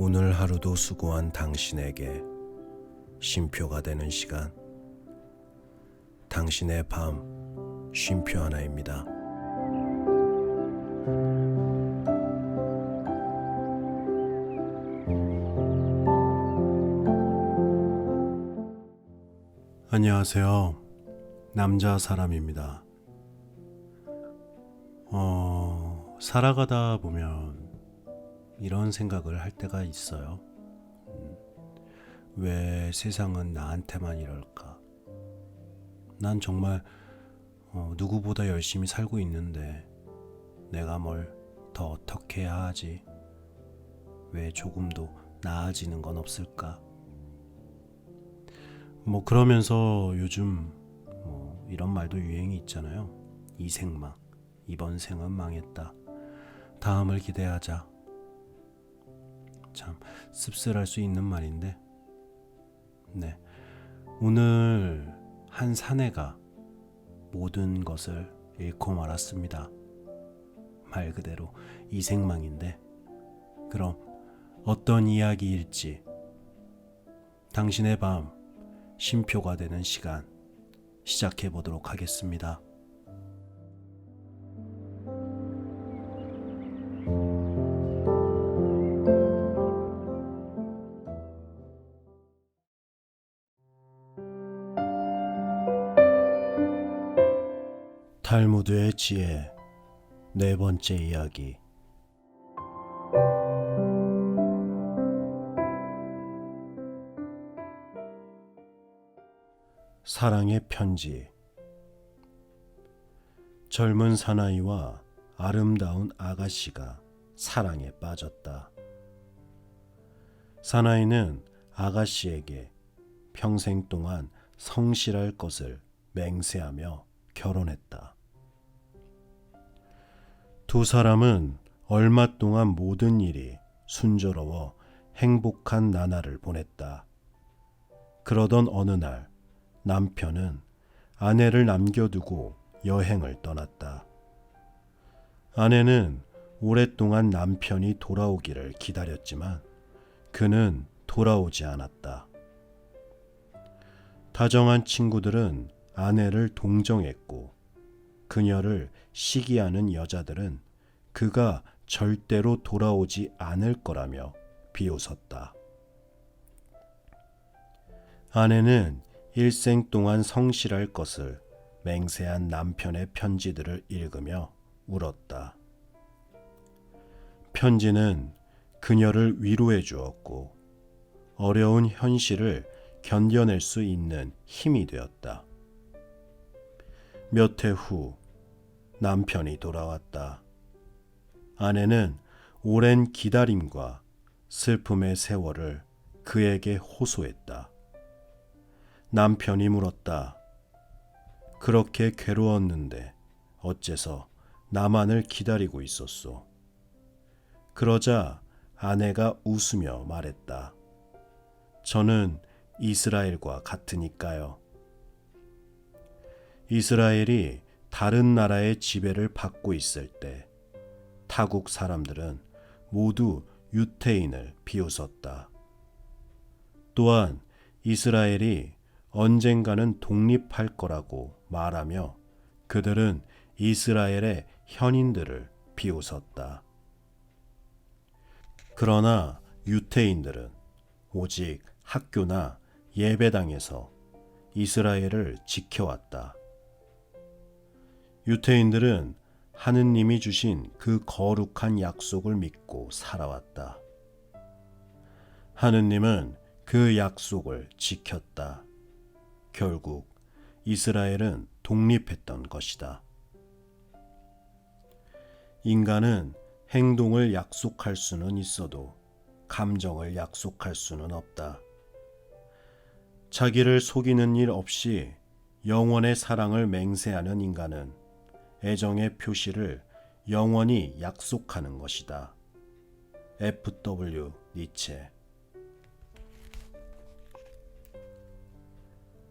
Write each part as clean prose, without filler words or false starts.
오늘 하루도 수고한 당신에게 쉼표가 되는 시간, 당신의 밤 쉼표 하나입니다. 안녕하세요. 남자 사람입니다. 살아가다 보면 이런 생각을 할 때가 있어요. 왜 세상은 나한테만 이럴까? 난 정말 누구보다 열심히 살고 있는데 내가 뭘 더 어떻게 해야 하지? 왜 조금도 나아지는 건 없을까? 그러면서 요즘 이런 말도 유행이 있잖아요. 이생망, 이번 생은 망했다. 다음을 기대하자. 참 씁쓸할 수 있는 말인데, 네, 오늘 한 사내가 모든 것을 잃고 말았습니다. 말 그대로 이생망인데, 그럼 어떤 이야기일지 당신의 밤 쉼표가 되는 시간 시작해 보도록 하겠습니다. 탈무드의 지혜 네 번째 이야기. 사랑의 편지. 젊은 사나이와 아름다운 아가씨가 사랑에 빠졌다. 사나이는 아가씨에게 평생 동안 성실할 것을 맹세하며 결혼했다. 두 사람은 얼마 동안 모든 일이 순조로워 행복한 나날을 보냈다. 그러던 어느 날 남편은 아내를 남겨두고 여행을 떠났다. 아내는 오랫동안 남편이 돌아오기를 기다렸지만 그는 돌아오지 않았다. 다정한 친구들은 아내를 동정했고 그녀를 시기하는 여자들은 그가 절대로 돌아오지 않을 거라며 비웃었다. 아내는 일생 동안 성실할 것을 맹세한 남편의 편지들을 읽으며 울었다. 편지는 그녀를 위로해 주었고 어려운 현실을 견뎌낼 수 있는 힘이 되었다. 몇 해 후 남편이 돌아왔다. 아내는 오랜 기다림과 슬픔의 세월을 그에게 호소했다. 남편이 물었다. 그렇게 괴로웠는데 어째서 나만을 기다리고 있었소? 그러자 아내가 웃으며 말했다. 저는 이스라엘과 같으니까요. 이스라엘이 다른 나라의 지배를 받고 있을 때 타국 사람들은 모두 유태인을 비웃었다. 또한 이스라엘이 언젠가는 독립할 거라고 말하며 그들은 이스라엘의 현인들을 비웃었다. 그러나 유태인들은 오직 학교나 예배당에서 이스라엘을 지켜왔다. 유태인들은 하느님이 주신 그 거룩한 약속을 믿고 살아왔다. 하느님은 그 약속을 지켰다. 결국 이스라엘은 독립했던 것이다. 인간은 행동을 약속할 수는 있어도 감정을 약속할 수는 없다. 자기를 속이는 일 없이 영원의 사랑을 맹세하는 인간은 애정의 표시를 영원히 약속하는 것이다. F.W. 니체.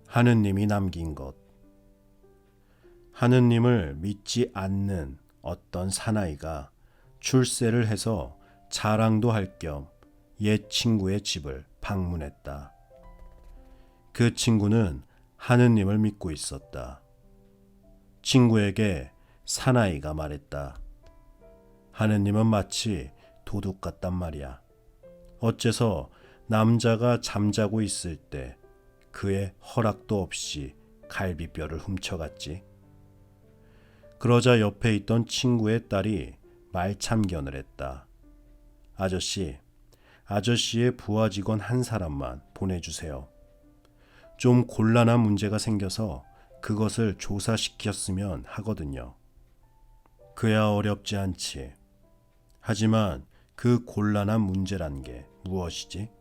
하느님이 남긴 것. 하느님을 믿지 않는 어떤 사나이가 출세를 해서 자랑도 할 겸 옛 친구의 집을 방문했다. 그 친구는 하느님을 믿고 있었다. 친구에게 사나이가 말했다. 하느님은 마치 도둑 같단 말이야. 어째서 남자가 잠자고 있을 때 그의 허락도 없이 갈비뼈를 훔쳐갔지? 그러자 옆에 있던 친구의 딸이 말참견을 했다. 아저씨의 부하 직원 한 사람만 보내주세요. 좀 곤란한 문제가 생겨서 그것을 조사시켰으면 하거든요. 그야 어렵지 않지. 하지만 그 곤란한 문제란 게 무엇이지?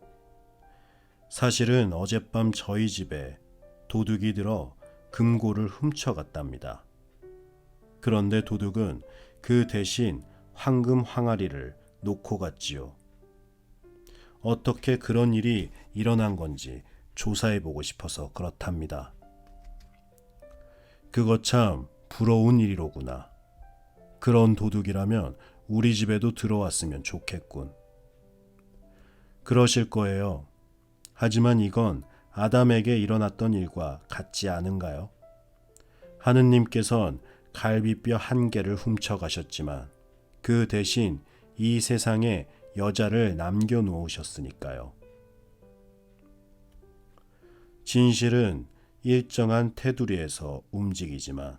사실은 어젯밤 저희 집에 도둑이 들어 금고를 훔쳐갔답니다. 그런데 도둑은 그 대신 황금 항아리를 놓고 갔지요. 어떻게 그런 일이 일어난 건지 조사해보고 싶어서 그렇답니다. 그거 참 부러운 일이로구나. 그런 도둑이라면 우리 집에도 들어왔으면 좋겠군. 그러실 거예요. 하지만 이건 아담에게 일어났던 일과 같지 않은가요? 하느님께선 갈비뼈 한 개를 훔쳐가셨지만 그 대신 이 세상에 여자를 남겨놓으셨으니까요. 진실은 일정한 테두리에서 움직이지만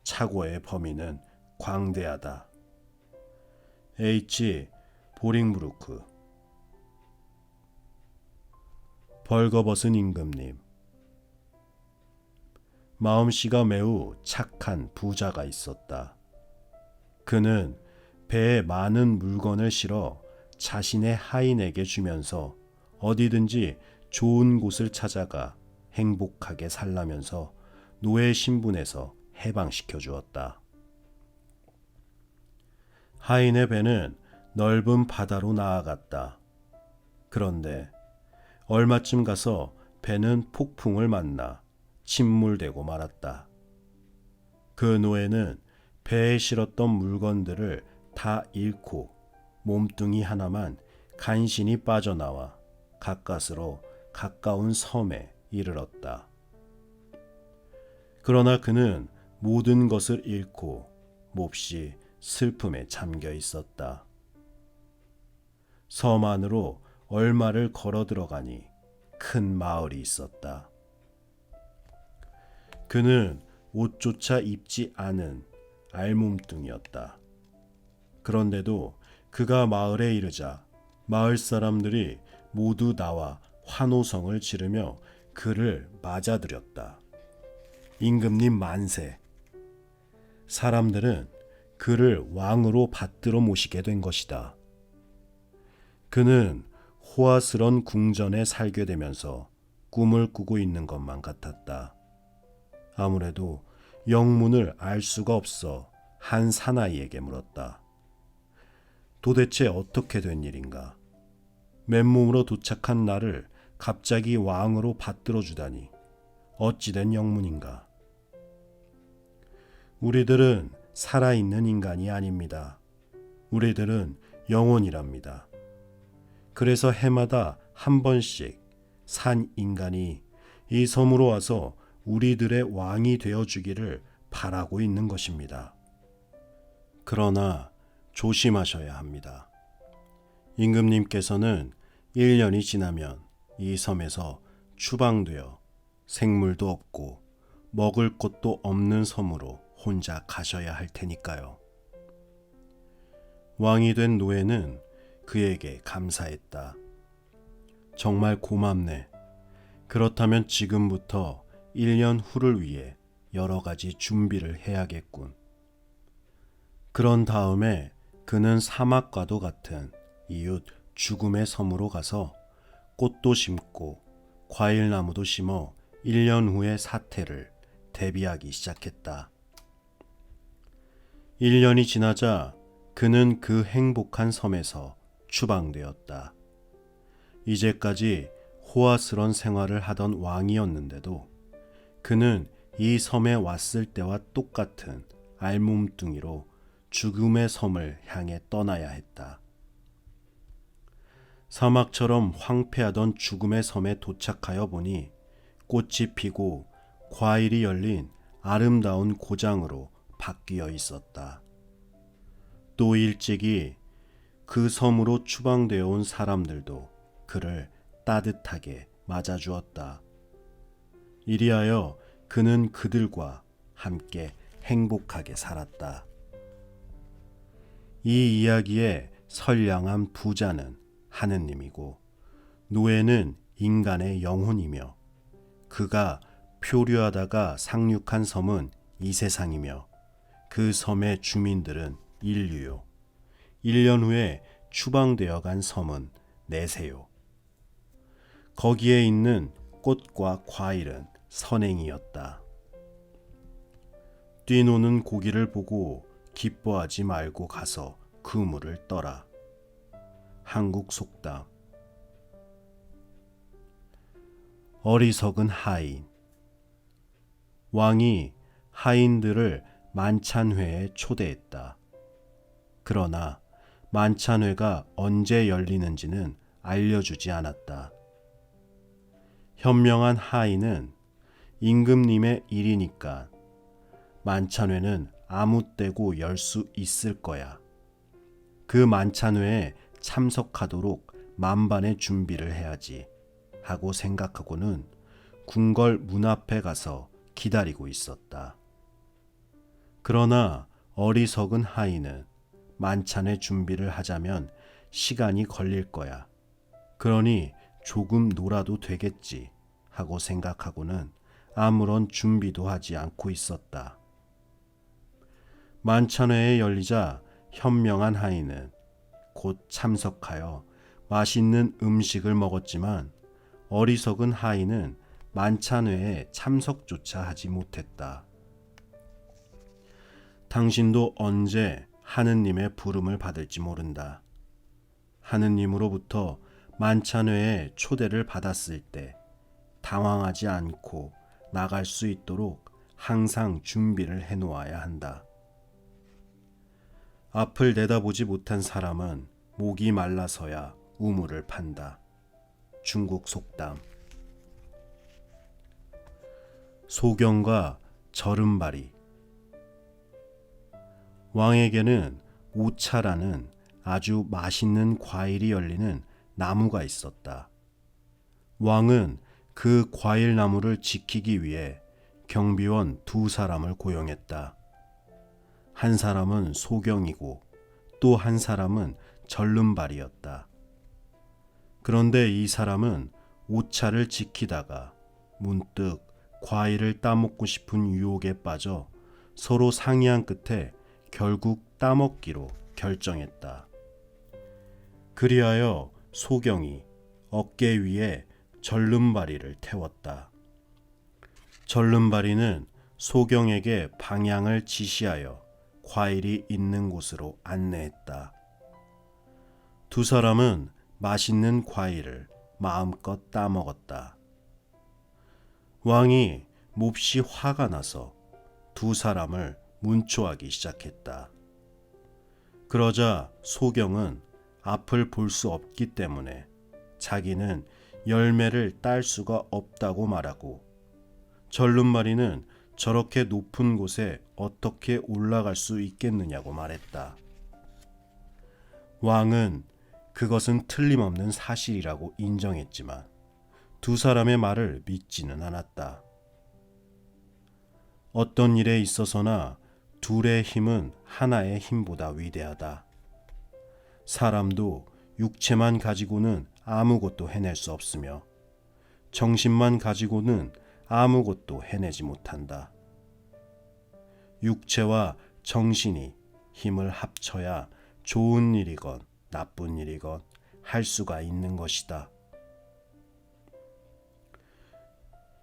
착오의 범위는 광대하다. H. 보링브루크. 벌거벗은 임금님. 마음씨가 매우 착한 부자가 있었다. 그는 배에 많은 물건을 실어 자신의 하인에게 주면서 어디든지 좋은 곳을 찾아가 행복하게 살라면서 노예 신분에서 해방시켜 주었다. 하인의 배는 넓은 바다로 나아갔다. 그런데 얼마쯤 가서 배는 폭풍을 만나 침몰되고 말았다. 그 노예는 배에 실었던 물건들을 다 잃고 몸뚱이 하나만 간신히 빠져나와 가까스로 가까운 섬에 이르렀다. 그러나 그는 모든 것을 잃고 몹시 슬픔에 잠겨 있었다. 섬 안으로 얼마를 걸어 들어가니 큰 마을이 있었다. 그는 옷조차 입지 않은 알몸뚱이었다. 그런데도 그가 마을에 이르자 마을 사람들이 모두 나와 환호성을 지르며 그를 맞아들였다. 임금님 만세! 사람들은 그를 왕으로 받들어 모시게 된 것이다. 그는 호화스런 궁전에 살게 되면서 꿈을 꾸고 있는 것만 같았다. 아무래도 영문을 알 수가 없어 한 사나이에게 물었다. 도대체 어떻게 된 일인가? 맨몸으로 도착한 나를 갑자기 왕으로 받들어 주다니 어찌된 영문인가? 우리들은 살아있는 인간이 아닙니다. 우리들은 영혼이랍니다. 그래서 해마다 한 번씩 산 인간이 이 섬으로 와서 우리들의 왕이 되어주기를 바라고 있는 것입니다. 그러나 조심하셔야 합니다. 임금님께서는 1년이 지나면 이 섬에서 추방되어 생물도 없고 먹을 것도 없는 섬으로 혼자 가셔야 할 테니까요. 왕이 된 노예는 그에게 감사했다. 정말 고맙네. 그렇다면 지금부터 1년 후를 위해 여러 가지 준비를 해야겠군. 그런 다음에 그는 사막과도 같은 이웃 죽음의 섬으로 가서 꽃도 심고 과일나무도 심어 1년 후의 사태를 대비하기 시작했다. 1년이 지나자 그는 그 행복한 섬에서 추방되었다. 이제까지 호화스런 생활을 하던 왕이었는데도 그는 이 섬에 왔을 때와 똑같은 알몸뚱이로 죽음의 섬을 향해 떠나야 했다. 사막처럼 황폐하던 죽음의 섬에 도착하여 보니 꽃이 피고 과일이 열린 아름다운 고장으로 바뀌어 있었다. 또 일찍이 그 섬으로 추방되어 온 사람들도 그를 따뜻하게 맞아주었다. 이리하여 그는 그들과 함께 행복하게 살았다. 이 이야기의 선량한 부자는 하느님이고 노예는 인간의 영혼이며 그가 표류하다가 상륙한 섬은 이 세상이며 그 섬의 주민들은 인류요. 1년 후에 추방되어 간 섬은 내세요. 거기에 있는 꽃과 과일은 선행이었다. 뛰노는 고기를 보고 기뻐하지 말고 가서 그물을 떠라. 한국 속담. 어리석은 하인. 왕이 하인들을 만찬회에 초대했다. 그러나 만찬회가 언제 열리는지는 알려주지 않았다. 현명한 하인은 임금님의 일이니까 만찬회는 아무 때고 열 수 있을 거야. 그 만찬회에 참석하도록 만반의 준비를 해야지 하고 생각하고는 궁궐 문 앞에 가서 기다리고 있었다. 그러나 어리석은 하인은 만찬의 준비를 하자면 시간이 걸릴 거야. 그러니 조금 놀아도 되겠지 하고 생각하고는 아무런 준비도 하지 않고 있었다. 만찬회에 열리자 현명한 하인은 곧 참석하여 맛있는 음식을 먹었지만 어리석은 하인은 만찬회에 참석조차 하지 못했다. 당신도 언제 하느님의 부름을 받을지 모른다. 하느님으로부터 만찬회에 초대를 받았을 때 당황하지 않고 나갈 수 있도록 항상 준비를 해놓아야 한다. 앞을 내다보지 못한 사람은 목이 말라서야 우물을 판다. 중국 속담. 소경과 절음발이. 왕에게는 우차라는 아주 맛있는 과일이 열리는 나무가 있었다. 왕은 그 과일 나무를 지키기 위해 경비원 2사람을 고용했다. 한 사람은 소경이고 또 한 사람은 절름발이었다. 그런데 이 사람은 우차를 지키다가 문득 과일을 따먹고 싶은 유혹에 빠져 서로 상의한 끝에 결국 따먹기로 결정했다. 그리하여 소경이 어깨 위에 절름발이를 태웠다. 절름발이는 소경에게 방향을 지시하여 과일이 있는 곳으로 안내했다. 2사람은 맛있는 과일을 마음껏 따먹었다. 왕이 몹시 화가 나서 2사람을 문초하기 시작했다. 그러자 소경은 앞을 볼 수 없기 때문에 자기는 열매를 딸 수가 없다고 말하고 절름발이는 저렇게 높은 곳에 어떻게 올라갈 수 있겠느냐고 말했다. 왕은 그것은 틀림없는 사실이라고 인정했지만 2사람의 말을 믿지는 않았다. 어떤 일에 있어서나 둘의 힘은 하나의 힘보다 위대하다. 사람도 육체만 가지고는 아무것도 해낼 수 없으며 정신만 가지고는 아무것도 해내지 못한다. 육체와 정신이 힘을 합쳐야 좋은 일이건 나쁜 일이건 할 수가 있는 것이다.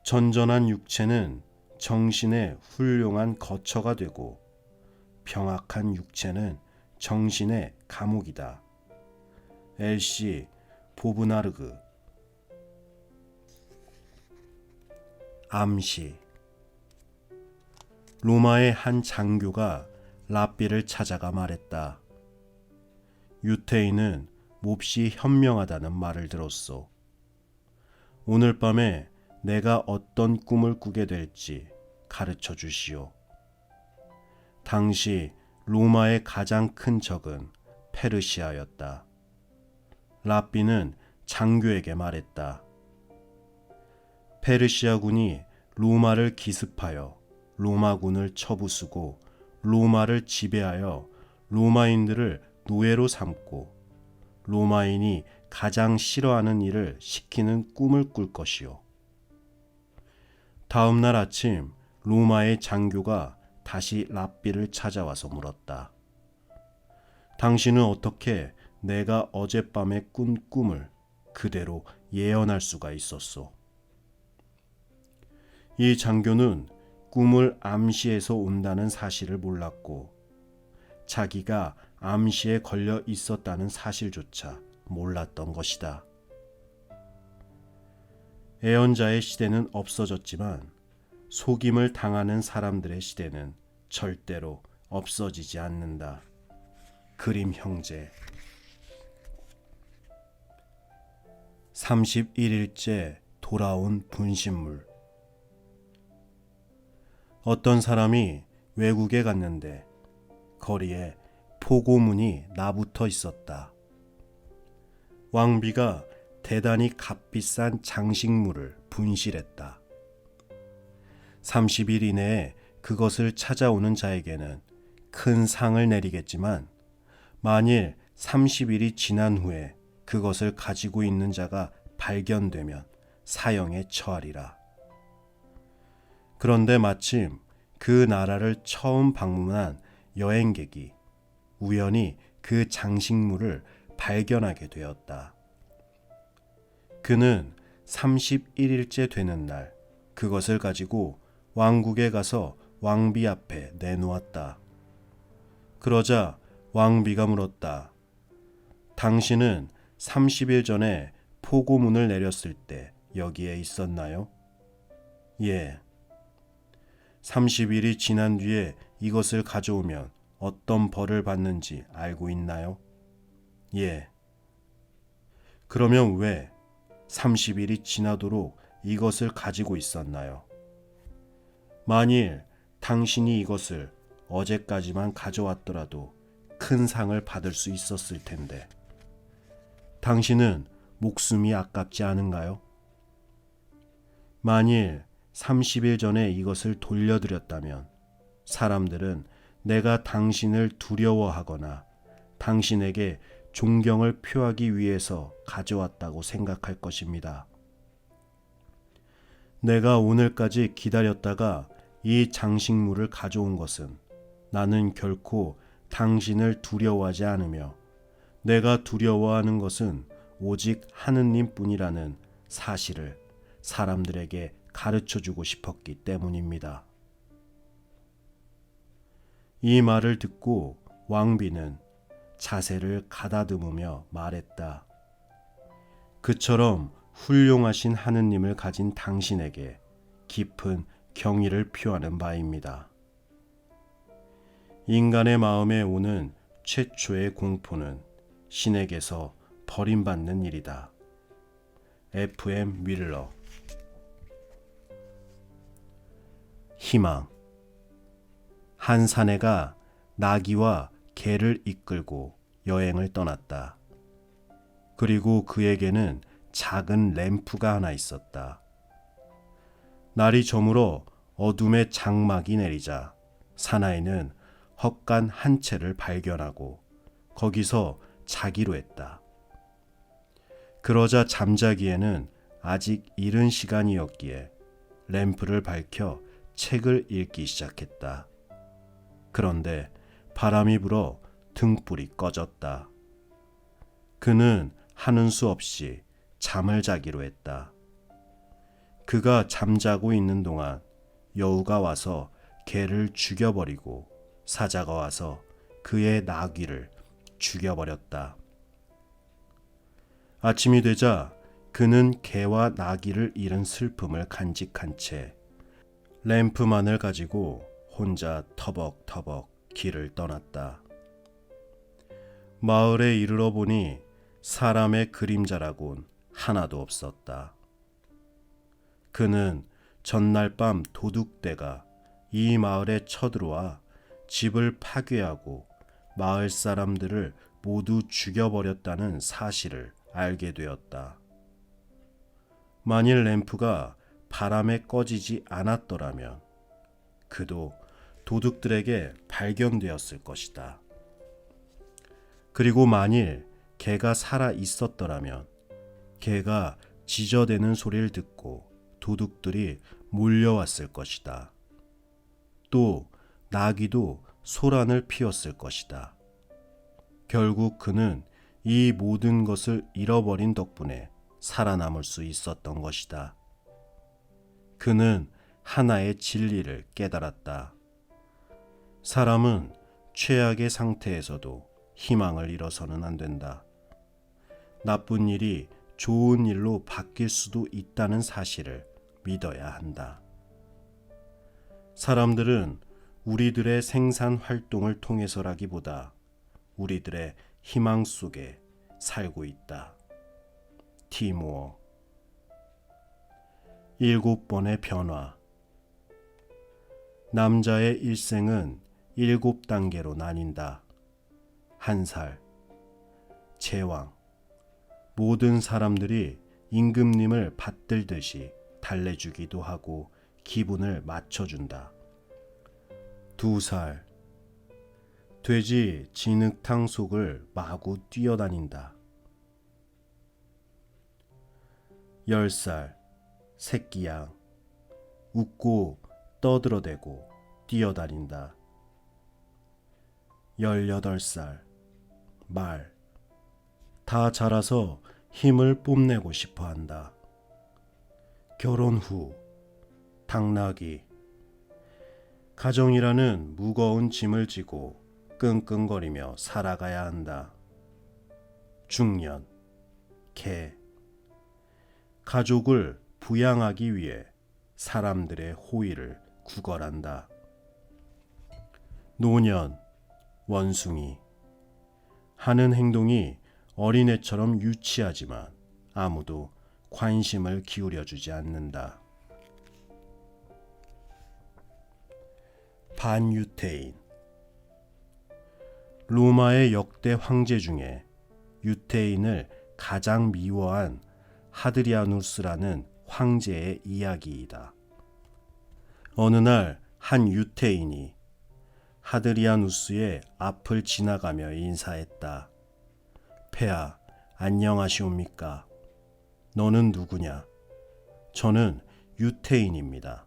전전한 육체는 정신의 훌륭한 거처가 되고 병악한 육체는 정신의 감옥이다. 엘시 보브나르그. 암시. 로마의 한 장교가 랍비를 찾아가 말했다. 유태인은 몹시 현명하다는 말을 들었소. 오늘 밤에 내가 어떤 꿈을 꾸게 될지 가르쳐 주시오. 당시 로마의 가장 큰 적은 페르시아였다. 랍비는 장교에게 말했다. 페르시아군이 로마를 기습하여 로마군을 쳐부수고 로마를 지배하여 로마인들을 노예로 삼고 로마인이 가장 싫어하는 일을 시키는 꿈을 꿀 것이요. 다음 날 아침 로마의 장교가 다시 랍비를 찾아와서 물었다. 당신은 어떻게 내가 어젯밤에 꾼 꿈을 그대로 예언할 수가 있었소? 이 장교는 꿈을 암시해서 온다는 사실을 몰랐고 자기가 암시에 걸려 있었다는 사실조차 몰랐던 것이다. 예언자의 시대는 없어졌지만 속임을 당하는 사람들의 시대는 절대로 없어지지 않는다. 그림 형제. 31일째 돌아온 분신물. 어떤 사람이 외국에 갔는데 거리에 포고문이 나붙어 있었다. 왕비가 대단히 값비싼 장식물을 분실했다. 30일 이내에 그것을 찾아오는 자에게는 큰 상을 내리겠지만 만일 30일이 지난 후에 그것을 가지고 있는 자가 발견되면 사형에 처하리라. 그런데 마침 그 나라를 처음 방문한 여행객이 우연히 그 장식물을 발견하게 되었다. 그는 31일째 되는 날 그것을 가지고 왕국에 가서 왕비 앞에 내놓았다. 그러자 왕비가 물었다. 당신은 30일 전에 포고문을 내렸을 때 여기에 있었나요? 예. 30일이 지난 뒤에 이것을 가져오면 어떤 벌을 받는지 알고 있나요? 예. 그러면 왜 30일이 지나도록 이것을 가지고 있었나요? 만일 당신이 이것을 어제까지만 가져왔더라도 큰 상을 받을 수 있었을 텐데 당신은 목숨이 아깝지 않은가요? 만일 30일 전에 이것을 돌려드렸다면 사람들은 내가 당신을 두려워하거나 당신에게 존경을 표하기 위해서 가져왔다고 생각할 것입니다. 내가 오늘까지 기다렸다가 이 장식물을 가져온 것은 나는 결코 당신을 두려워하지 않으며 내가 두려워하는 것은 오직 하느님뿐이라는 사실을 사람들에게 가르쳐주고 싶었기 때문입니다. 이 말을 듣고 왕비는 자세를 가다듬으며 말했다. 그처럼 훌륭하신 하느님을 가진 당신에게 깊은 경의를 표하는 바입니다. 인간의 마음에 오는 최초의 공포는 신에게서 버림받는 일이다. F.M. 윌러. 희망. 한 사내가 나귀와 개를 이끌고 여행을 떠났다. 그리고 그에게는 작은 램프가 하나 있었다. 날이 저물어 어둠의 장막이 내리자 사나이는 헛간 한 채를 발견하고 거기서 자기로 했다. 그러자 잠자기에는 아직 이른 시간이었기에 램프를 밝혀 책을 읽기 시작했다. 그런데 바람이 불어 등불이 꺼졌다. 그는 하는 수 없이 잠을 자기로 했다. 그가 잠자고 있는 동안 여우가 와서 개를 죽여버리고 사자가 와서 그의 나귀를 죽여버렸다. 아침이 되자 그는 개와 나귀를 잃은 슬픔을 간직한 채 램프만을 가지고 혼자 터벅터벅 길을 떠났다. 마을에 이르러 보니 사람의 그림자라곤 하나도 없었다. 그는 전날 밤 도둑대가 이 마을에 쳐들어와 집을 파괴하고 마을 사람들을 모두 죽여버렸다는 사실을 알게 되었다. 만일 램프가 바람에 꺼지지 않았더라면 그도 도둑들에게 발견되었을 것이다. 그리고 만일 개가 살아 있었더라면 개가 짖어대는 소리를 듣고 도둑들이 몰려왔을 것이다. 또 나귀도 소란을 피웠을 것이다. 결국 그는 이 모든 것을 잃어버린 덕분에 살아남을 수 있었던 것이다. 그는 하나의 진리를 깨달았다. 사람은 최악의 상태에서도 희망을 잃어서는 안 된다. 나쁜 일이 좋은 일로 바뀔 수도 있다는 사실을 믿어야 한다. 사람들은 우리들의 생산 활동을 통해서라기보다 우리들의 희망 속에 살고 있다. 티모어. 7번의 변화. 남자의 일생은 7단계로 나뉜다. 1살. 제왕. 모든 사람들이 임금님을 받들듯이 달래주기도 하고 기분을 맞춰준다. 2살. 돼지 진흙탕 속을 마구 뛰어다닌다. 10살. 새끼양. 웃고 떠들어대고 뛰어다닌다. 18살. 말. 다 자라서 힘을 뽐내고 싶어 한다. 결혼 후. 당나귀. 가정이라는 무거운 짐을 지고 끙끙거리며 살아가야 한다. 중년. 개. 가족을 부양하기 위해 사람들의 호의를 구걸한다. 노년. 원숭이. 하는 행동이 어린애처럼 유치하지만 아무도 관심을 기울여주지 않는다. 반유태인. 로마의 역대 황제 중에 유태인을 가장 미워한 하드리아누스라는 황제의 이야기이다. 어느 날 한 유태인이 하드리아누스의 앞을 지나가며 인사했다. 폐하, 안녕하시옵니까? 너는 누구냐? 저는 유태인입니다.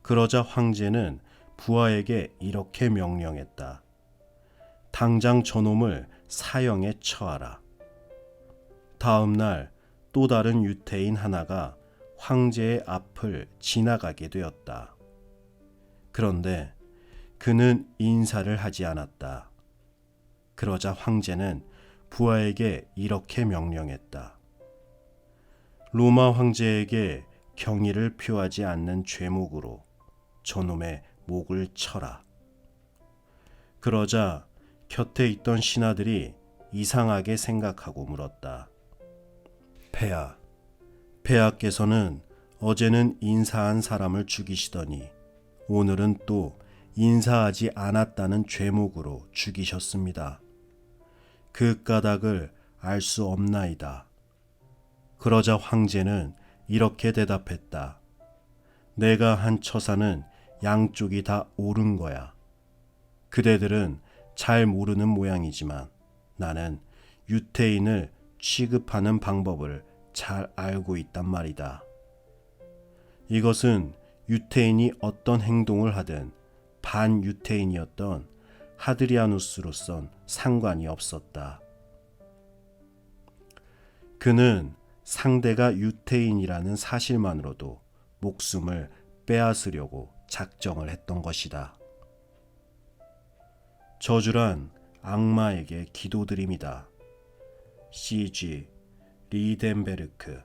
그러자 황제는 부하에게 이렇게 명령했다. 당장 저놈을 사형에 처하라. 다음 날 또 다른 유태인 하나가 황제의 앞을 지나가게 되었다. 그런데 그는 인사를 하지 않았다. 그러자 황제는 부하에게 이렇게 명령했다. 로마 황제에게 경의를 표하지 않는 죄목으로 저놈의 목을 쳐라. 그러자 곁에 있던 신하들이 이상하게 생각하고 물었다. 폐하, 폐하께서는 어제는 인사한 사람을 죽이시더니 오늘은 또 인사하지 않았다는 죄목으로 죽이셨습니다. 그 까닭을 알 수 없나이다. 그러자 황제는 이렇게 대답했다. 내가 한 처사는 양쪽이 다 옳은 거야. 그대들은 잘 모르는 모양이지만 나는 유태인을 취급하는 방법을 잘 알고 있단 말이다. 이것은 유태인이 어떤 행동을 하든 반유태인이었던 하드리아누스로선 상관이 없었다. 그는 상대가 유태인이라는 사실만으로도 목숨을 빼앗으려고 작정을 했던 것이다. 저주란 악마에게 기도드립니다. C.G. 리덴베르크.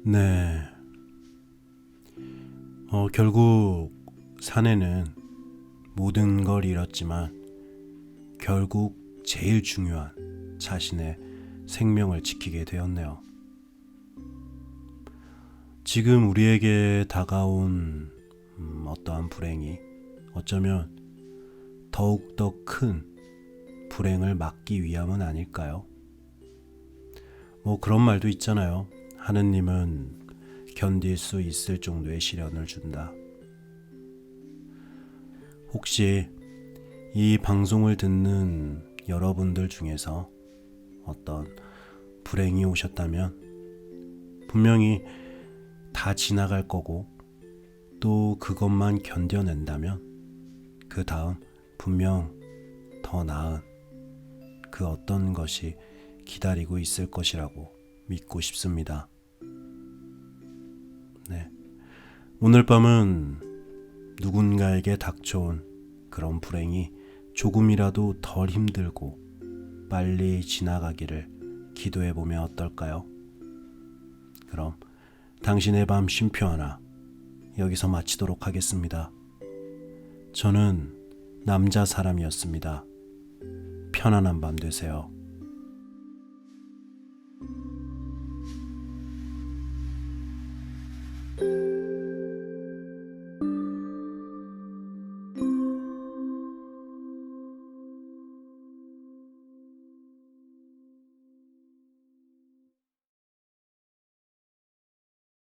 네. 결국 사내는 모든 걸 잃었지만 결국 제일 중요한 자신의 생명을 지키게 되었네요. 지금 우리에게 다가온 어떠한 불행이 어쩌면 더욱더 큰 불행을 막기 위함은 아닐까요? 그런 말도 있잖아요. 하느님은 견딜 수 있을 정도의 시련을 준다. 혹시 이 방송을 듣는 여러분들 중에서 어떤 불행이 오셨다면 분명히 다 지나갈 거고 또 그것만 견뎌낸다면 그 다음 분명 더 나은 그 어떤 것이 기다리고 있을 것이라고 믿고 싶습니다. 네. 오늘 밤은 누군가에게 닥쳐온 그런 불행이 조금이라도 덜 힘들고 빨리 지나가기를 기도해보면 어떨까요? 그럼 당신의 밤 쉼표 하나 여기서 마치도록 하겠습니다. 저는 남자 사람이었습니다. 편안한 밤 되세요.